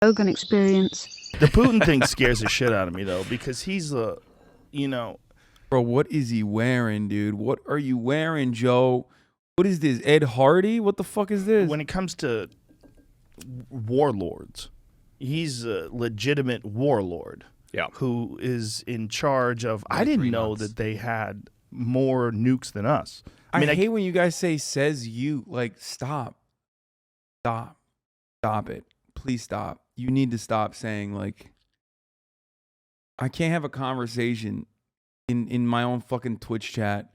Rogan Experience. The Putin thing scares the shit out of me though, because he's Bro, what is he wearing, dude? What are you wearing, Joe? What is this, Ed Hardy? What the fuck is this? when it comes to warlords, he's a legitimate warlord. Yeah. Who is in charge of? I didn't know that they had more nukes than us. I hate when you guys say "says you." Like, stop it, please stop. You need to stop saying like. I can't have a conversation in my own fucking Twitch chat.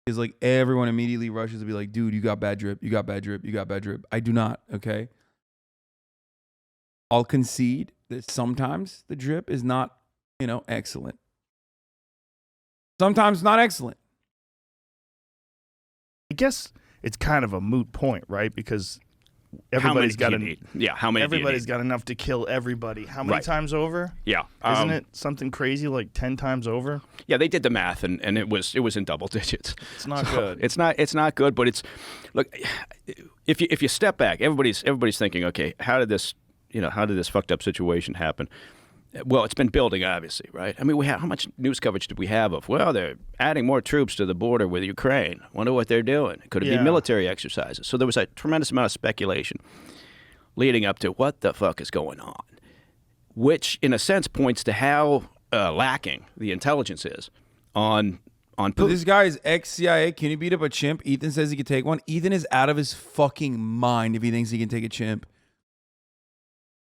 Is like everyone immediately rushes to be like, dude, you got bad drip, you got bad drip, you got bad drip. I do not. Okay. I'll concede that sometimes the drip is not, excellent. Sometimes not excellent. I guess it's kind of a moot point, right? Because everybody's got everybody's got enough to kill everybody. How many times over? Yeah. Isn't it something crazy like 10 times over? Yeah, they did the math and it was in double digits. It's not good. It's not good, but look, if you step back, everybody's thinking, okay, how did this fucked up situation happen? Well, it's been building, obviously, right? I mean, how much news coverage did we have of? Well, they're adding more troops to the border with Ukraine. Wonder what they're doing. Could it be military exercises? So there was a tremendous amount of speculation leading up to what the fuck is going on, which, in a sense, points to how lacking the intelligence is on Putin. So this guy is ex-CIA. Can he beat up a chimp? Ethan says he could take one. Ethan is out of his fucking mind if he thinks he can take a chimp.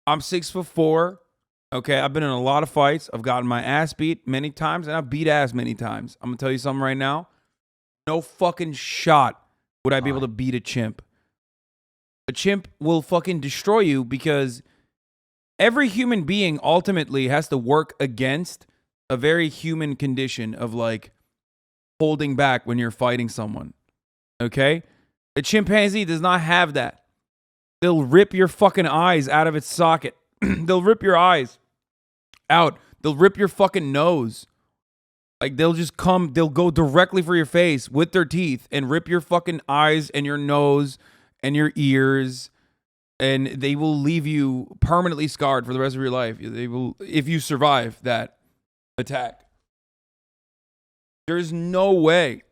I'm 6'4". Okay, I've been in a lot of fights. I've gotten my ass beat many times, and I've beat ass many times. I'm going to tell you something right now. No fucking shot would I be able to beat a chimp. A chimp will fucking destroy you because every human being ultimately has to work against a very human condition of like holding back when you're fighting someone. Okay? A chimpanzee does not have that. They'll rip your fucking eyes out of its socket. They'll rip your eyes out. They'll rip your fucking nose. Like they'll go directly for your face with their teeth and rip your fucking eyes and your nose and your ears, and they will leave you permanently scarred for the rest of your life. They will, if you survive that attack. There's no way.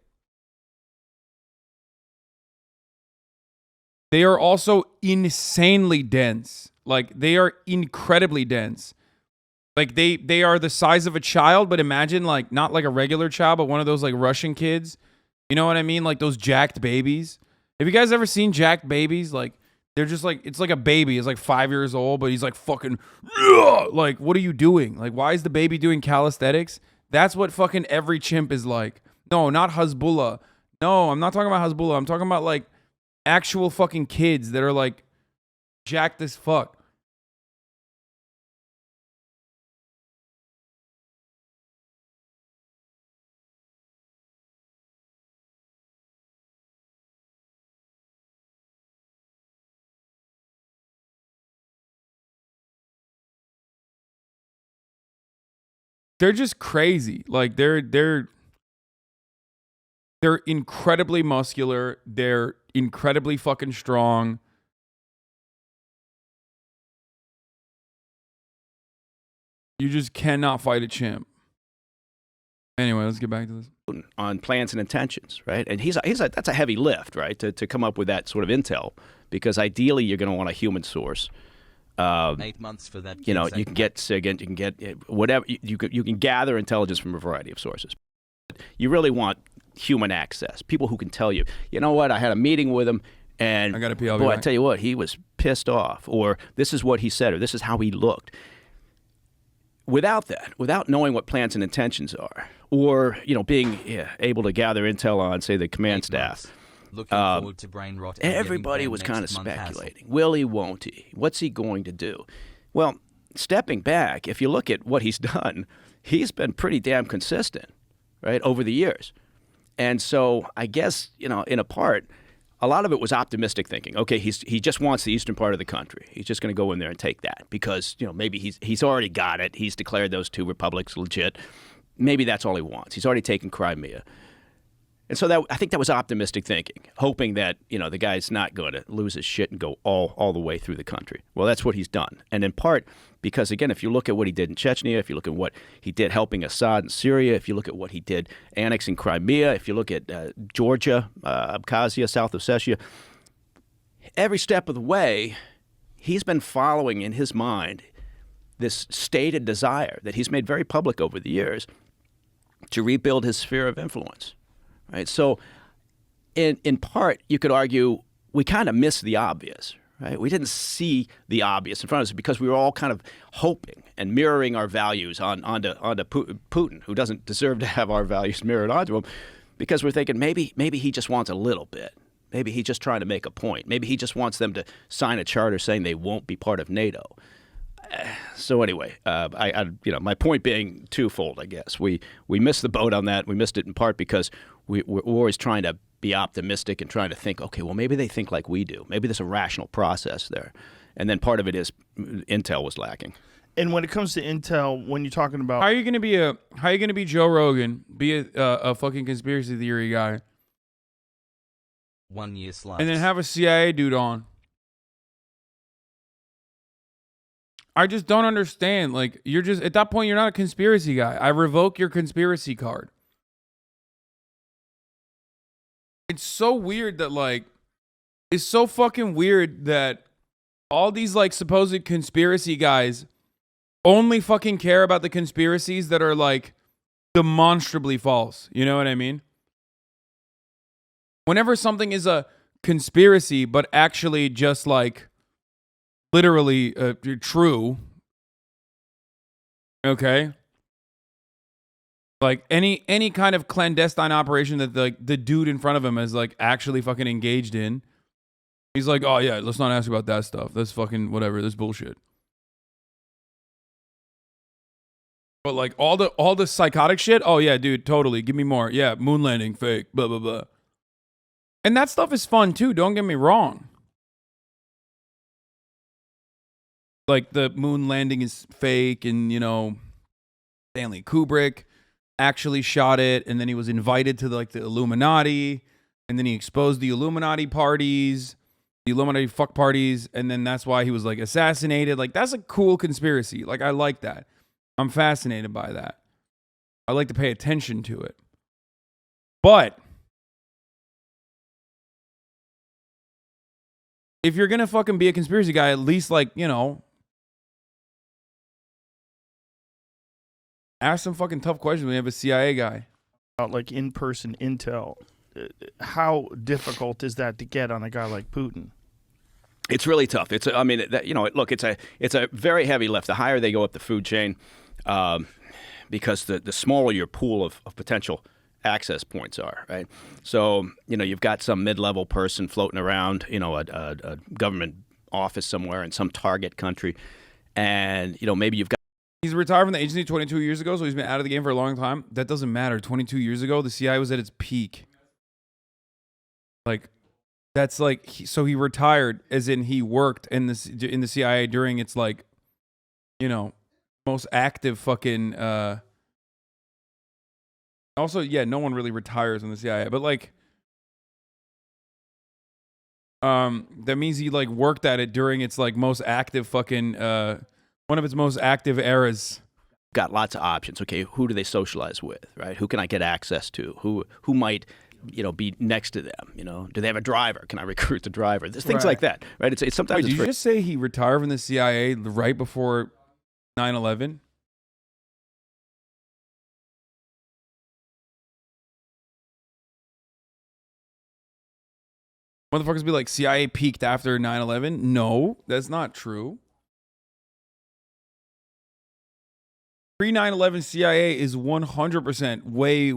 They are also insanely dense. Like, they are incredibly dense. Like, they are the size of a child, but imagine, like, not like a regular child, but one of those, like, Russian kids. You know what I mean? Like, those jacked babies. Have you guys ever seen jacked babies? Like, they're just, like, it's like a baby. It's, like, 5 years old, but he's, like, fucking, like, what are you doing? Like, why is the baby doing calisthenics? That's what fucking every chimp is like. No, not Hezbollah. No, I'm not talking about Hezbollah. I'm talking about, like, actual fucking kids that are, like, jacked as fuck. They're just crazy. Like they're incredibly muscular. They're incredibly fucking strong. You just cannot fight a chimp. Anyway, let's get back to this. On plans and intentions, right? And that's a heavy lift, right? To come up with that sort of intel, because ideally you're going to want a human source. 8 months for that. You can get SIGINT, you can get whatever. You can gather intelligence from a variety of sources. You really want human access, people who can tell you, you know what, I had a meeting with him, and I got to pee. boy, I tell you what, he was pissed off, or this is what he said, or this is how he looked. Without that, without knowing what plans and intentions are, or being able to gather intel on, say, the command staff. Looking forward to brain rot. Everybody was kind of speculating. Will he, won't he? What's he going to do? Well, stepping back, if you look at what he's done, he's been pretty damn consistent, right, over the years. And so I guess, in a part, a lot of it was optimistic thinking. Okay, he just wants the eastern part of the country. He's just going to go in there and take that because, maybe he's already got it. He's declared those two republics legit. Maybe that's all he wants. He's already taken Crimea. And so I think that was optimistic thinking, hoping that, the guy's not going to lose his shit and go all the way through the country. Well, that's what he's done. And in part because, again, if you look at what he did in Chechnya, if you look at what he did helping Assad in Syria, if you look at what he did annexing Crimea, if you look at Georgia, Abkhazia, South Ossetia, every step of the way, he's been following in his mind this stated desire that he's made very public over the years to rebuild his sphere of influence. Right? So in part, you could argue we kind of missed the obvious. Right? We didn't see the obvious in front of us because we were all kind of hoping and mirroring our values onto Putin, who doesn't deserve to have our values mirrored onto him, because we're thinking maybe he just wants a little bit. Maybe he's just trying to make a point. Maybe he just wants them to sign a charter saying they won't be part of NATO. So anyway, my point being twofold, I guess. We missed the boat on that. We missed it in part because we're always trying to be optimistic and trying to think, okay, well, maybe they think like we do. Maybe there's a rational process there. And then part of it is intel was lacking. And when it comes to intel, when you're talking about how are you going to be Joe Rogan, be a fucking conspiracy theory guy, 1 year slot, and then have a CIA dude on? I just don't understand. Like, you're just, at that point, you're not a conspiracy guy. I revoke your conspiracy card. It's so weird that, like, it's so fucking weird that all these, like, supposed conspiracy guys only fucking care about the conspiracies that are, like, demonstrably false. You know what I mean? Whenever something is a conspiracy, but actually just, like, literally true, okay? Like any kind of clandestine operation that the dude in front of him is like actually fucking engaged in, he's like, oh yeah, let's not ask about that stuff. That's fucking whatever. That's bullshit. But like all the psychotic shit, oh yeah, dude, totally. Give me more. Yeah, moon landing, fake, blah blah blah. And that stuff is fun too. Don't get me wrong. Like the moon landing is fake, and Stanley Kubrick actually shot it, and then he was invited to the Illuminati, and then he exposed the Illuminati parties, the Illuminati fuck parties, and then that's why he was like assassinated. Like, that's a cool conspiracy. Like, I like that. I'm fascinated by that. I like to pay attention to it. But if you're gonna fucking be a conspiracy guy, at least ask some fucking tough questions when you have a CIA guy. Like in-person intel, how difficult is that to get on a guy like Putin? It's really tough. It's it's a very heavy lift. The higher they go up the food chain, because the smaller your pool of potential access points are, right? So, you've got some mid-level person floating around, a government office somewhere in some target country, and, maybe you've got. He's retired from the agency 22 years ago, so he's been out of the game for a long time. That doesn't matter. 22 years ago, the CIA was at its peak. Like, that's like, so he retired, as in he worked in the CIA during its most active fucking. Also, yeah, no one really retires in the CIA, but that means he worked at it during its most active fucking. One of its most active eras. Got lots of options. Okay, who do they socialize with, right? Who can I get access to? Who might, be next to them? Do they have a driver? Can I recruit the driver? There's things like that, right? It's sometimes. Wait, did you just say he retired from the CIA right before 9/11? Motherfuckers be like, CIA peaked after 9/11? No, that's not true. Pre-9/11 CIA is 100% way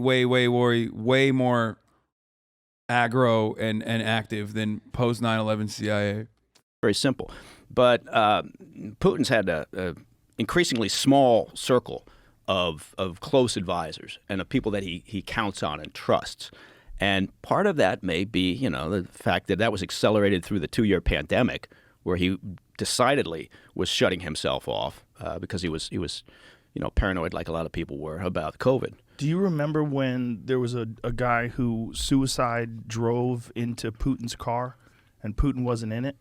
more aggro and active than post 9/11 CIA. Very simple. But Putin's had a increasingly small circle of close advisors and of people that he counts on and trusts. And part of that may be, the fact that was accelerated through the 2-year pandemic, where he decidedly was shutting himself off because he was paranoid, like a lot of people were, about COVID. Do you remember when there was a guy who suicide drove into Putin's car and Putin wasn't in it?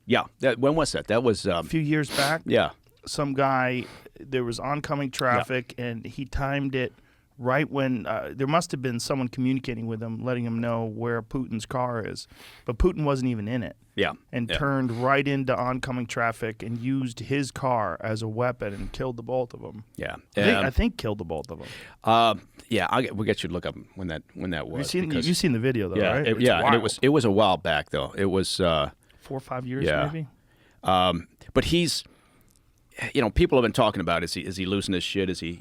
Yeah. When was that? That was a few years back. Yeah. Some guy, there was oncoming traffic, and he timed it right when there must have been someone communicating with him, letting him know where Putin's car is. But Putin wasn't even in it. Yeah. And turned right into oncoming traffic and used his car as a weapon and killed the both of them. Yeah. I think killed the both of them. Yeah, we'll get you to look up when that was. You've seen the video, though, yeah, right? And it was a while back, though. It was 4 or 5 years, maybe? But he's... people have been talking about is he losing his shit? Is he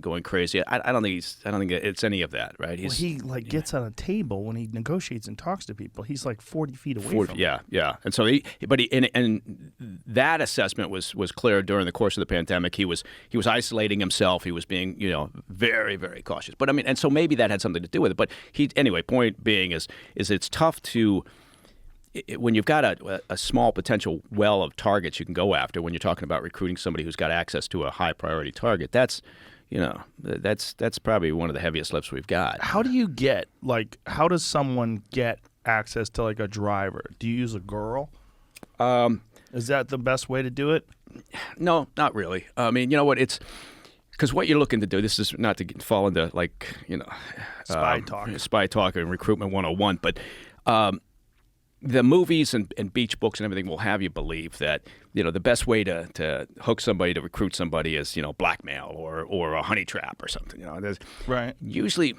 going crazy? I don't think it's any of that, right? He gets on a table when he negotiates and talks to people. He's like 40 feet away from them. Yeah. And so and that assessment was clear during the course of the pandemic. He was isolating himself. He was being very, very cautious. But I mean, and so maybe that had something to do with it. But anyway. Point being is it's tough to. When you've got a small potential well of targets you can go after, when you're talking about recruiting somebody who's got access to a high priority target, that's probably one of the heaviest lifts we've got. How do you get how does someone get access to a driver? Do you use a girl? Is that the best way to do it? No, not really. I mean, you know what? It's because what you're looking to do. This is not to fall into spy talk and recruitment 101, but. The movies and beach books and everything will have you believe that the best way to hook somebody, to recruit somebody is blackmail or a honey trap or something. Right. Usually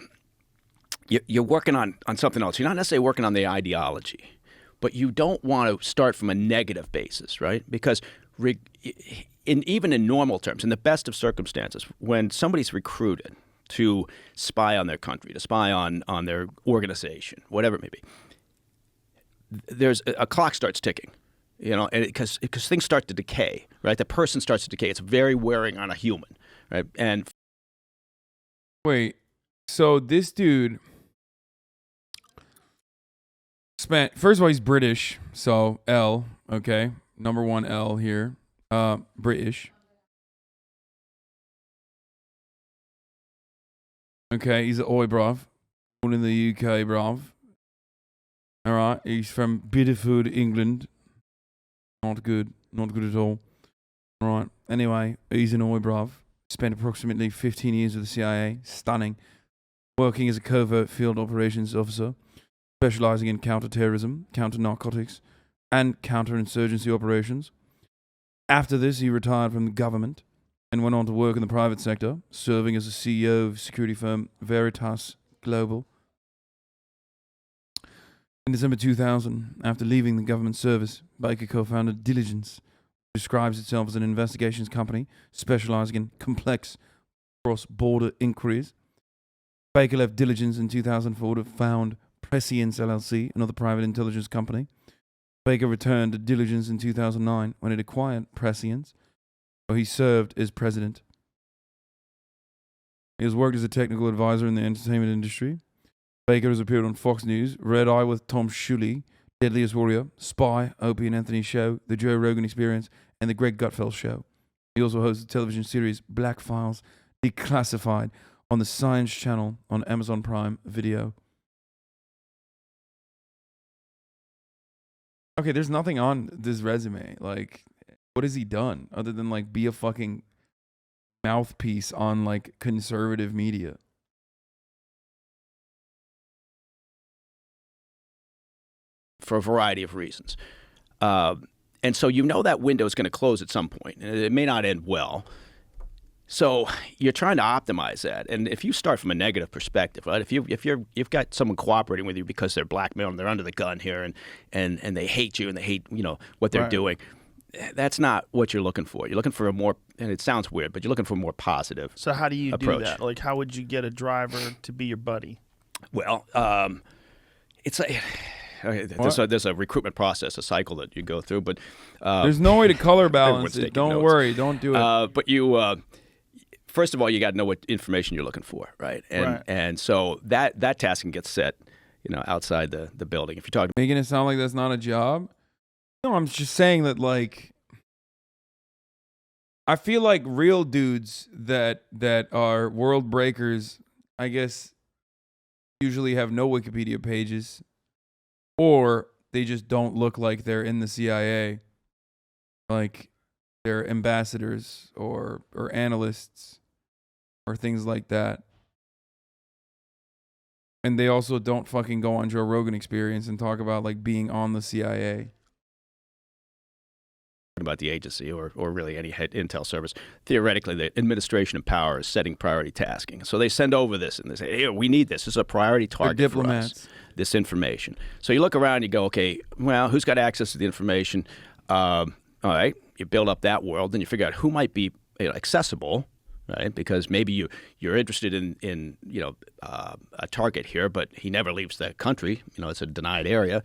you're working on something else. You're not necessarily working on the ideology, but you don't want to start from a negative basis, right? Because even in normal terms, in the best of circumstances, when somebody's recruited to spy on their country, to spy on their organization, whatever it may be, there's a clock starts ticking, and because things start to decay, right? The person starts to decay. It's very wearing on a human, right? And wait, so this dude spent. First of all, he's British, so L. Okay, number one L here. British. Okay, he's an oi bruv, born in the UK, bruv. All right, he's from Bideford, England. Not good at all. All right, anyway, he's an oi bruv. Spent approximately 15 years with the CIA. Stunning. Working as a covert field operations officer, specializing in counter-terrorism, counter-narcotics, and counter-insurgency operations. After this, he retired from the government and went on to work in the private sector, serving as a CEO of security firm Veritas Global. In December 2000, after leaving the government service, Baker co-founded Diligence, which describes itself as an investigations company specializing in complex cross-border inquiries. Baker left Diligence in 2004 to found Prescience LLC, another private intelligence company. Baker returned to Diligence in 2009 when it acquired Prescience, where he served as president. He has worked as a technical advisor in the entertainment industry. Baker has appeared on Fox News, Red Eye with Tom Shuley, Deadliest Warrior, Spy, Opie and Anthony Show, The Joe Rogan Experience, and The Greg Gutfeld Show. He also hosts the television series Black Files, Declassified, on the Science Channel on Amazon Prime Video. Okay, there's nothing on this resume. What has he done other than be a fucking mouthpiece on conservative media? For a variety of reasons. And so that window is going to close at some point. And it may not end well. So you're trying to optimize that. And if you start from a negative perspective, right? If you've got someone cooperating with you because they're blackmailing, they're under the gun here, and they hate you and they hate what they're doing, that's not what you're looking for. You're looking for a more, and it sounds weird, but you're looking for a more positive. So how do you approach. Do that? How would you get a driver to be your buddy? Well, it's like. Okay, there's a recruitment process, a cycle that you go through, but there's no way to color balance it. Don't worry, don't do it. But you, first of all, you got to know what information you're looking for, right? And so that tasking gets set, outside the building. If you're talking, making it sound like that's not a job. No, I'm just saying that I feel like real dudes that are world breakers, I guess, usually have no Wikipedia pages, or they just don't look like they're in the CIA, like they're ambassadors or analysts or things like that. And they also don't fucking go on Joe Rogan Experience and talk about like being on the CIA. About the agency or really any intel service. Theoretically, the administration of power is setting priority tasking. So they send over this and they say, hey, we need this. This is a priority target for us, this information. So you look around and you go, okay, well, who's got access to the information? All right, you build up that world, then you figure out who might be accessible, right? Because maybe you're interested in a target here, but he never leaves the country. It's a denied area.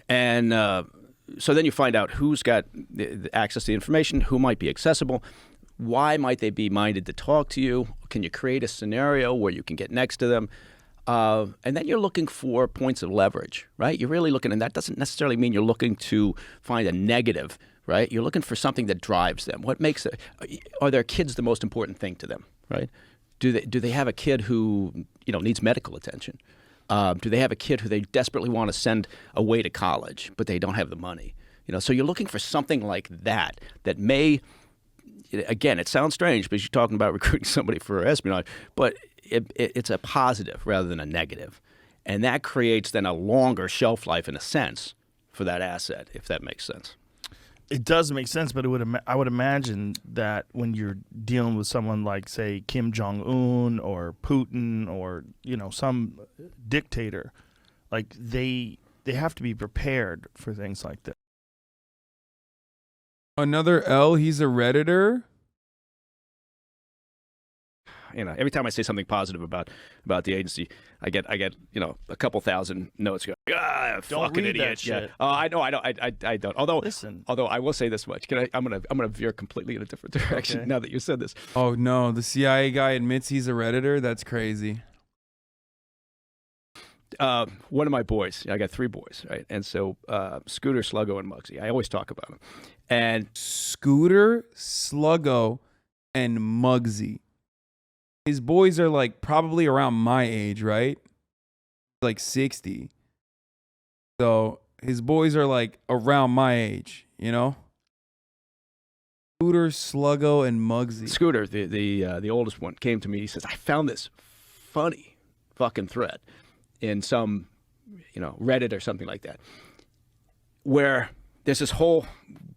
And so then you find out who's got the access to the information, who might be accessible, why might they be minded to talk to you, can you create a scenario where you can get next to them, and then you're looking for points of leverage, right? You're really looking, and that doesn't necessarily mean you're looking to find a negative, right? You're looking for something that drives them. What makes it? Are their kids the most important thing to them, right? Do they have a kid who needs medical attention? Do they have a kid who they desperately want to send away to college, but they don't have the money? So you're looking for something like that may, again, it sounds strange because you're talking about recruiting somebody for espionage, but it's a positive rather than a negative. And that creates then a longer shelf life in a sense for that asset, if that makes sense. It does make sense, but I would imagine that when you're dealing with someone like, say, Kim Jong-un or Putin or some dictator, like they have to be prepared for things like this. Another L. He's a Redditor. Every time I say something positive about the agency, I get a couple thousand notes. Go, Don't fucking read idiot! that shit. Oh, I know, I don't. Listen. Although I will say this much. I'm gonna veer completely in a different direction Okay. now that you said this. Oh no, the CIA guy admits he's a Redditor. That's crazy. One of my boys, I got 3 boys, right? And so Scooter, Sluggo, and Muggsy. I always talk about them. And Scooter, Sluggo, and Muggsy. His boys are like probably around my age, right? Like 60. So his boys are like around my age, Scooter, Sluggo, and Muggsy. Scooter, the oldest one, came to me. He says, I found this funny fucking thread in some, Reddit or something like that, where there's this whole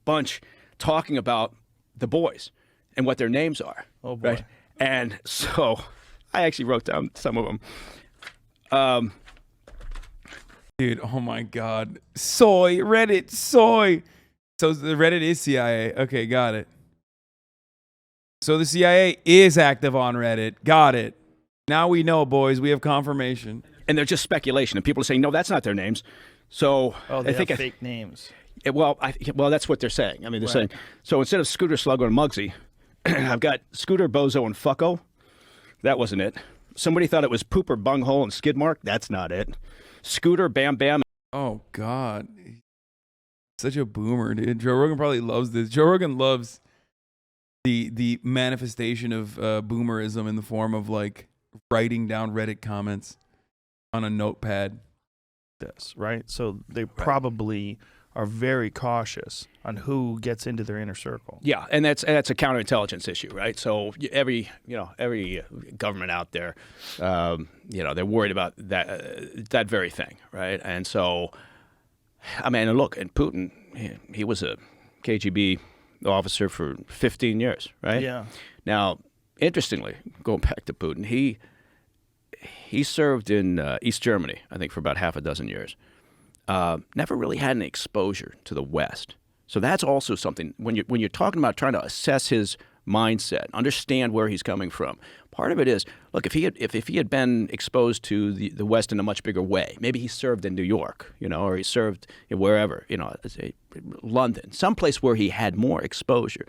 bunch talking about the boys and what their names are. Oh, boy. Right? And so I actually wrote down some of them. Dude, oh my God. Soy, Reddit, soy. So the Reddit is CIA. Okay, got it. So the CIA is active on Reddit. Got it. Now we know, boys. We have confirmation. And they're just speculation. And people are saying, no, that's not their names. So They I think have fake names. Well, that's what they're saying. I mean, they're saying, so instead of Scooter, Sluggo, and Muggsy, I've got Scooter, Bozo, and Fucko. That wasn't it. Somebody thought it was Pooper, Bunghole, and Skidmark. That's not it. Scooter, Bam Bam. Oh, God. Such a boomer, dude. Joe Rogan probably loves this. Joe Rogan loves the manifestation of boomerism in the form of, like, writing down Reddit comments on a notepad. This, right? So they probably are very cautious on who gets into their inner circle. Yeah, and that's a counterintelligence issue, right? So every government out there, they're worried about that very thing, right? And so, I mean, look, and Putin, he was a KGB officer for 15 years, right? Yeah. Now, interestingly, going back to Putin, he served in East Germany, I think, for about half a dozen years. Never really had any exposure to the West. So that's also something when you're talking about trying to assess his mindset, understand where he's coming from. Part of it is, look, if he had been exposed to the West in a much bigger way, maybe he served in New York, or he served wherever, say London, someplace where he had more exposure.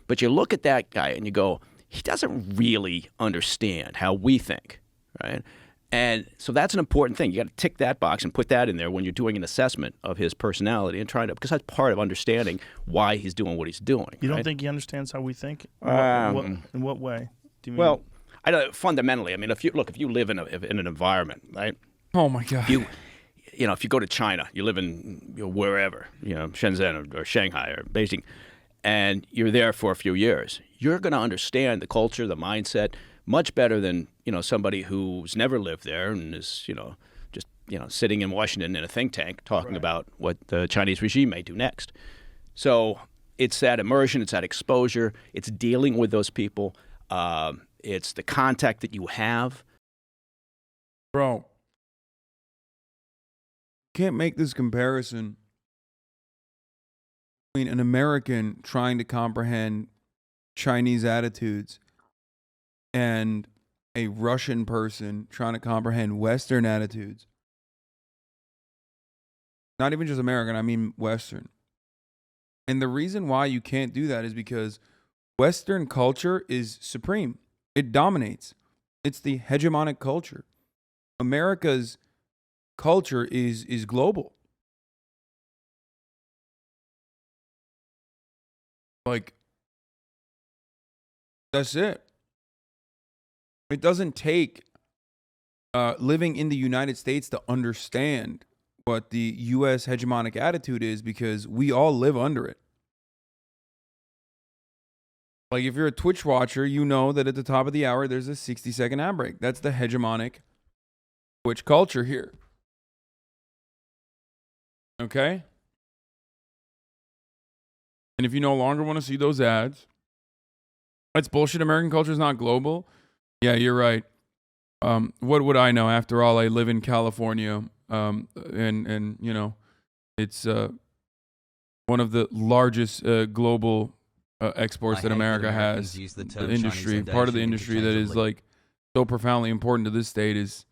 But you look at that guy and you go, he doesn't really understand how we think, right? And so that's an important thing. You got to tick that box and put that in there when you're doing an assessment of his personality and trying to, because that's part of understanding why he's doing what he's doing. You don't right? think he understands how we think? In what way? Do you mean? Well, I don't, fundamentally, I mean, if you live in an environment, right? Oh my God. You know, if you go to China, you live in wherever, Shenzhen or Shanghai or Beijing, and you're there for a few years, you're going to understand the culture, the mindset much better than somebody who's never lived there and is just sitting in Washington in a think tank talking about what the Chinese regime may do next. So it's that immersion, it's that exposure, it's dealing with those people, it's the contact that you have. Bro, can't make this comparison between an American trying to comprehend Chinese attitudes and a Russian person trying to comprehend Western attitudes. Not even just American, I mean Western. And the reason why you can't do that is because Western culture is supreme. It dominates. It's the hegemonic culture. America's culture is global. Like, that's it. It doesn't take living in the United States to understand what the U.S. hegemonic attitude is, because we all live under it. Like, if you're a Twitch watcher, you know that at the top of the hour, there's a 60-second ad break. That's the hegemonic Twitch culture here. Okay? And if you no longer want to see those ads, that's bullshit. American culture is not global. Yeah, you're right. What would I know? After all, I live in California, and it's one of the largest global exports that America has. The industry, part of the industry that is like so profoundly important to this state is,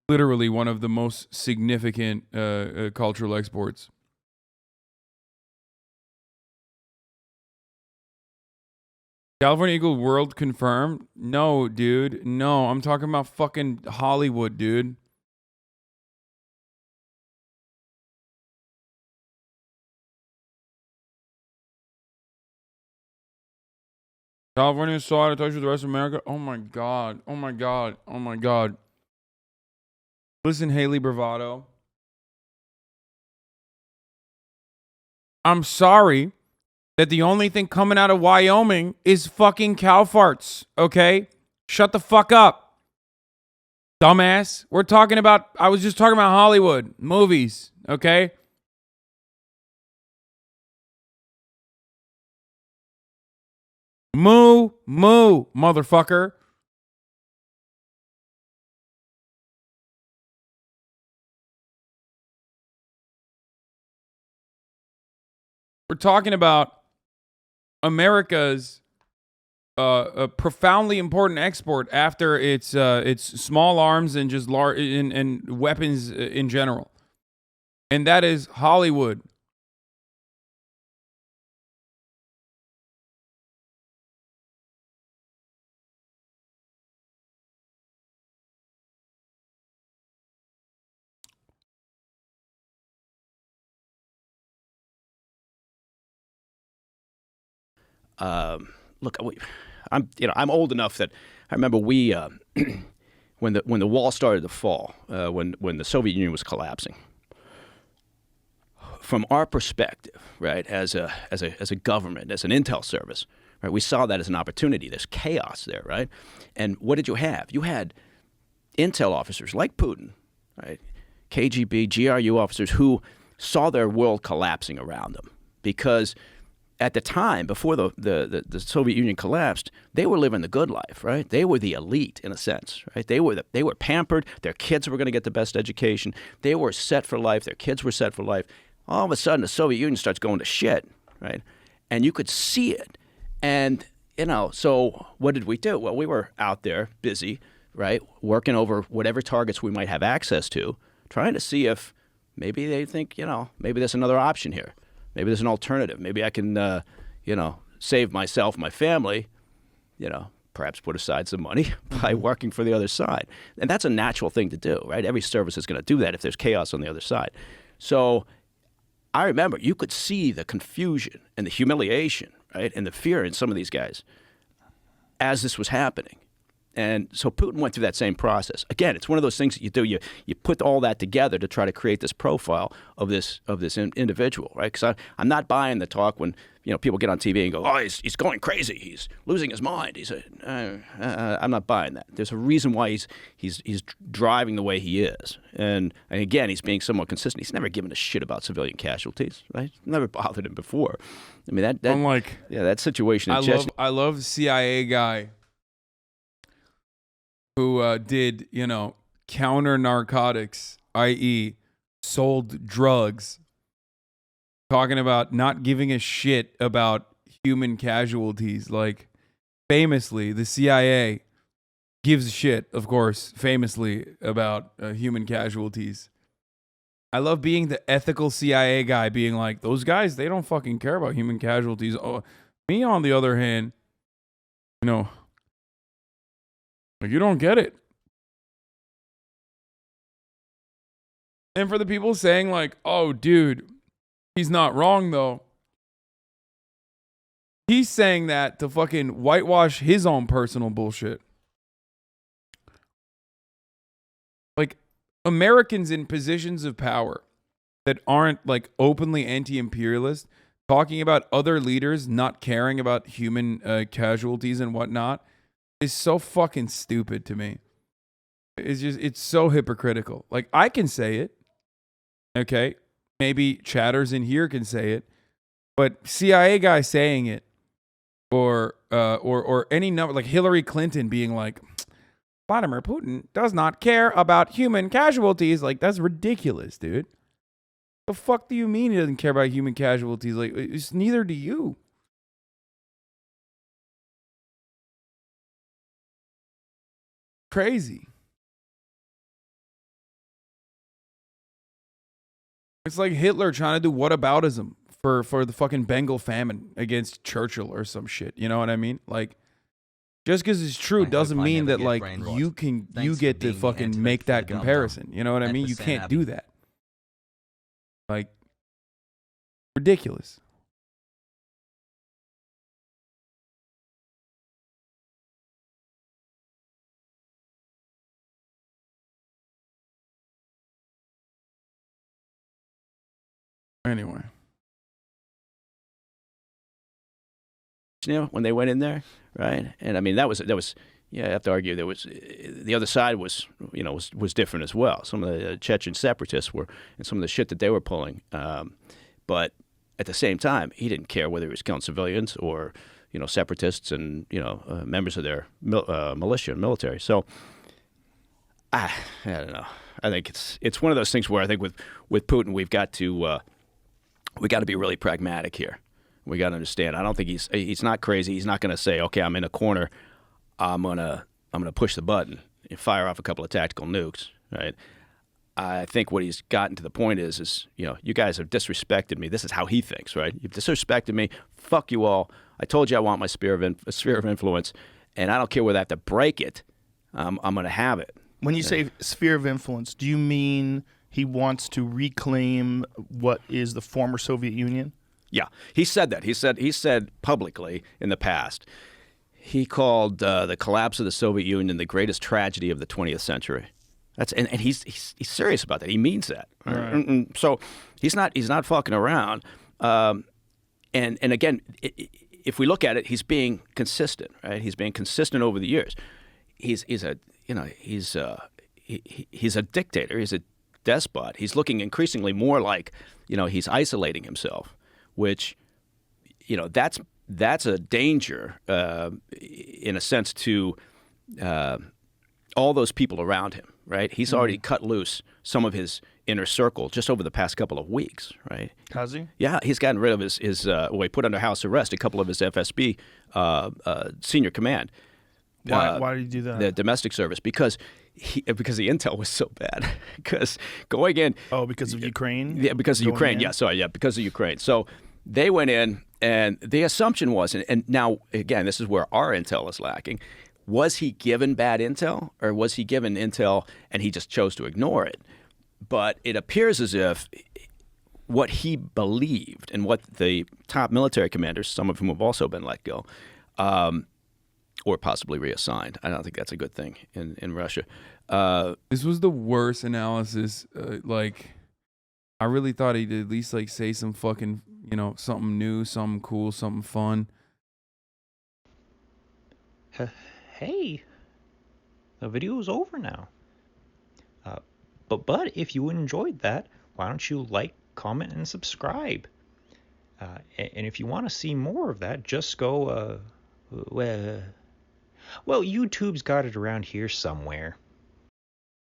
literally one of the most significant cultural exports. California Eagle world confirmed? No, dude. No, I'm talking about fucking Hollywood, dude. California is so out of touch with the rest of America. Oh my God. Oh my God. Oh my God. Listen, Haley Bravado. I'm sorry that the only thing coming out of Wyoming is fucking cow farts, okay? Shut the fuck up, dumbass. I was just talking about Hollywood, movies, okay? Moo, motherfucker. We're talking about America's a profoundly important export after its small arms and just and weapons in general, and that is Hollywood. Look, I'm old enough that I remember we when the wall started to fall, when the Soviet Union was collapsing. From our perspective, right, as a government, as an intel service, right, we saw that as an opportunity. There's chaos there, right? And what did you have? You had intel officers like Putin, right, KGB, GRU officers who saw their world collapsing around them because at the time, before the Soviet Union collapsed, they were living the good life, right? They were the elite in a sense, right? They were pampered. Their kids were going to get the best education. They were set for life. Their kids were set for life. All of a sudden, the Soviet Union starts going to shit, right? And you could see it. And, so what did we do? Well, we were out there busy, right, working over whatever targets we might have access to, trying to see if maybe they think, maybe there's another option here. Maybe there's an alternative. Maybe I can, save myself, my family, perhaps put aside some money by working for the other side. And that's a natural thing to do, right? Every service is going to do that if there's chaos on the other side. So I remember you could see the confusion and the humiliation, right, and the fear in some of these guys as this was happening. And so Putin went through that same process. Again, it's one of those things that you do. You put all that together to try to create this profile of this individual, right? Because I'm not buying the talk when people get on TV and go, "Oh, he's going crazy. He's losing his mind." I'm not buying that. There's a reason why he's driving the way he is. And again, he's being somewhat consistent. He's never given a shit about civilian casualties, right? Never bothered him before. I mean that situation. I love the CIA guy who did, counter narcotics, i.e. sold drugs, talking about not giving a shit about human casualties. Like, famously, the CIA gives a shit, of course, famously, about human casualties. I love being the ethical CIA guy, being like, those guys, they don't fucking care about human casualties. Oh, me, on the other hand, like, you don't get it. And for the people saying like, oh, dude, he's not wrong though. He's saying that to fucking whitewash his own personal bullshit. Like, Americans in positions of power that aren't like openly anti-imperialist, talking about other leaders not caring about human casualties and whatnot, is so fucking stupid to me. It's so hypocritical. Like, I can say it, okay? Maybe chatters in here can say it, but CIA guy saying it, or any number, like Hillary Clinton being like, Vladimir Putin does not care about human casualties. Like, that's ridiculous, dude. The fuck do you mean he doesn't care about human casualties? Like, it's neither do you. Crazy. It's like Hitler trying to do whataboutism for the fucking Bengal famine against Churchill or some shit. You know what I mean? Like, just because it's true doesn't mean that like you get to fucking make that comparison. You know what I mean? You can't do that. Like, ridiculous. Anyway. When they went in there, right? And I mean, that was I have to argue the other side was different as well. Some of the Chechen separatists were, and some of the shit that they were pulling. But at the same time, he didn't care whether he was killing civilians or, separatists and, members of their militia and military. So I don't know. I think it's one of those things where I think with Putin, we got to be really pragmatic here. We got to understand. I don't think he's not crazy. He's not going to say, okay, I'm in a corner. I'm gonna push the button and fire off a couple of tactical nukes, right? I think what he's gotten to the point is you guys have disrespected me. This is how he thinks, right? You've disrespected me. Fuck you all. I told you I want my sphere of influence, and I don't care whether I have to break it. I'm going to have it. When you say sphere of influence, do you mean he wants to reclaim what is the former Soviet Union? Yeah, he said that. He said publicly in the past. He called the collapse of the Soviet Union the greatest tragedy of the 20th century. And he's serious about that. He means that. Right. And so he's not fucking around. And again, if we look at it, he's being consistent, right? He's being consistent over the years. He's a dictator. He's a despot. He's looking increasingly more like, he's isolating himself, which, that's a danger in a sense to all those people around him, right? He's already cut loose some of his inner circle just over the past couple of weeks, right? Has he? Yeah, he's gotten rid of his he put under house arrest a couple of his FSB senior command. Why did he do that? The domestic service, because the intel was so bad. Because going in... Oh, because of Ukraine? Yeah, because of Ukraine. Yeah, sorry, yeah, because of Ukraine. So they went in And the assumption was, and now, again, this is where our intel is lacking. Was he given bad intel, or was he given intel and he just chose to ignore it? But it appears as if what he believed and what the top military commanders, some of whom have also been let go, or possibly reassigned. I don't think that's a good thing in Russia. This was the worst analysis. I really thought he'd at least like say some fucking, something new, something cool, something fun. Hey, the video is over now. But if you enjoyed that, why don't you like, comment, and subscribe? And if you want to see more of that, just go, well, YouTube's got it around here somewhere.